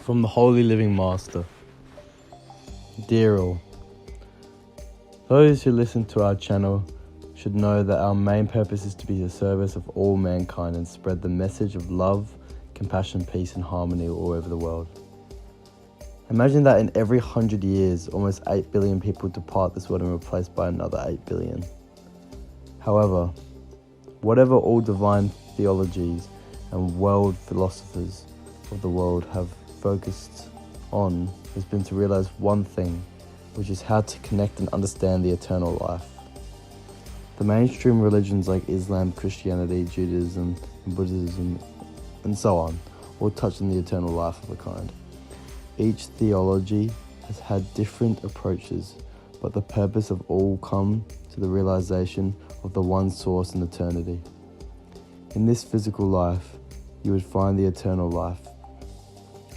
From the Holy Living Master. Dear all, those who listen to our channel should know that our main purpose is to be the service of all mankind and spread the message of love, compassion, peace and harmony all over the world. Imagine that in every 100 years, almost 8 billion people depart this world and replaced by another 8 billion. However, whatever all divine theologies and world philosophers of the world have focused on has been to realize one thing, which is how to connect and understand the eternal life. The mainstream religions like Islam, Christianity, Judaism, and Buddhism, and so on, all touch on the eternal life of a kind. Each theology has had different approaches, but the purpose of all come to the realization of the one source in eternity. In this physical life, you would find the eternal life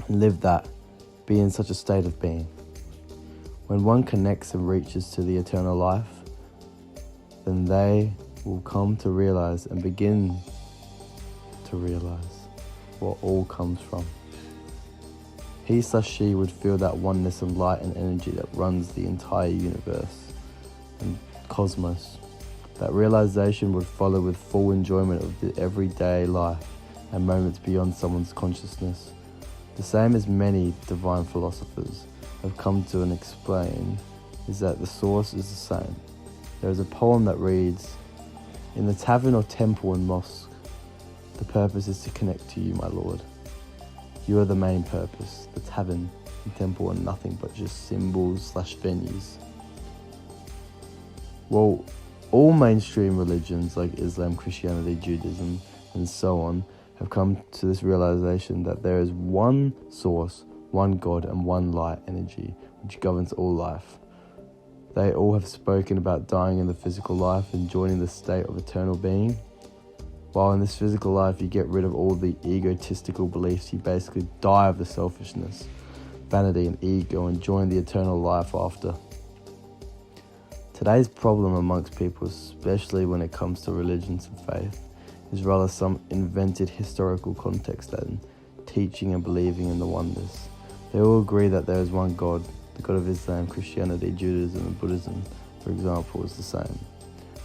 and live that, be in such a state of being. When one connects and reaches to the eternal life, then they will come to realize and begin to realize what all comes from. He/she would feel that oneness and light and energy that runs the entire universe and cosmos. That realization would follow with full enjoyment of the everyday life and moments beyond someone's consciousness. The same as many divine philosophers have come to and explain is that the source is the same. There is a poem that reads, "In the tavern or temple and mosque, the purpose is to connect to you, my Lord. You are the main purpose. The tavern and temple are nothing but just symbols/venues." Well, all mainstream religions like Islam, Christianity, Judaism, and so on have come to this realization that there is one source, one God, and one light energy which governs all life. They all have spoken about dying in the physical life and joining the state of eternal being. While in this physical life you get rid of all the egotistical beliefs, you basically die of the selfishness, vanity and ego and join the eternal life after. Today's problem amongst people, especially when it comes to religions and faith, is rather some invented historical context than teaching and believing in the oneness. They all agree that there is one God. The God of Islam, Christianity, Judaism and Buddhism, for example, is the same.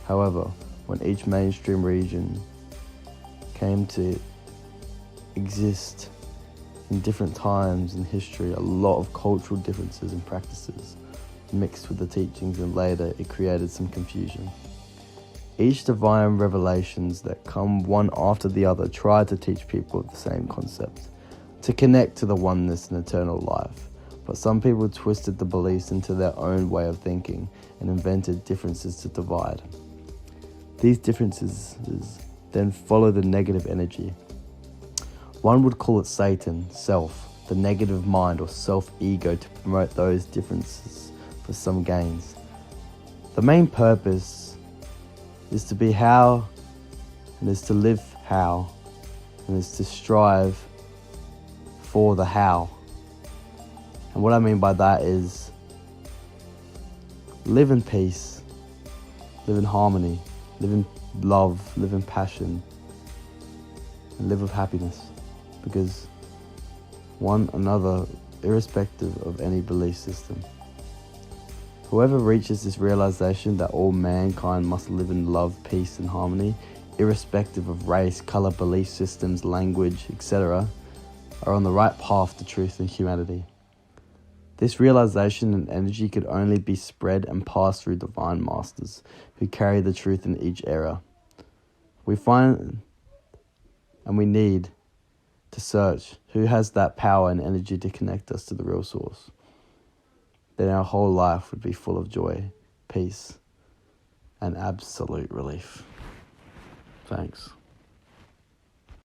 However, when each mainstream religion came to exist in different times in history, a lot of cultural differences and practices mixed with the teachings, and later it created some confusion. Each divine revelations that come one after the other try to teach people the same concept, to connect to the oneness and eternal life. But some people twisted the beliefs into their own way of thinking and invented differences to divide. These differences then follow the negative energy. One would call it Satan, self, the negative mind or self-ego, to promote those differences for some gains. The main purpose is to be how, and is to live how, and is to strive for the how. And what I mean by that is live in peace, live in harmony, live in love, live in passion, and live with happiness. Because one another, irrespective of any belief system. Whoever reaches this realization that all mankind must live in love, peace and harmony, irrespective of race, color, belief systems, language, etc., are on the right path to truth and humanity. This realization and energy could only be spread and passed through divine masters who carry the truth in each era. We find and we need to search who has that power and energy to connect us to the real source. Then our whole life would be full of joy, peace, and absolute relief. Thanks.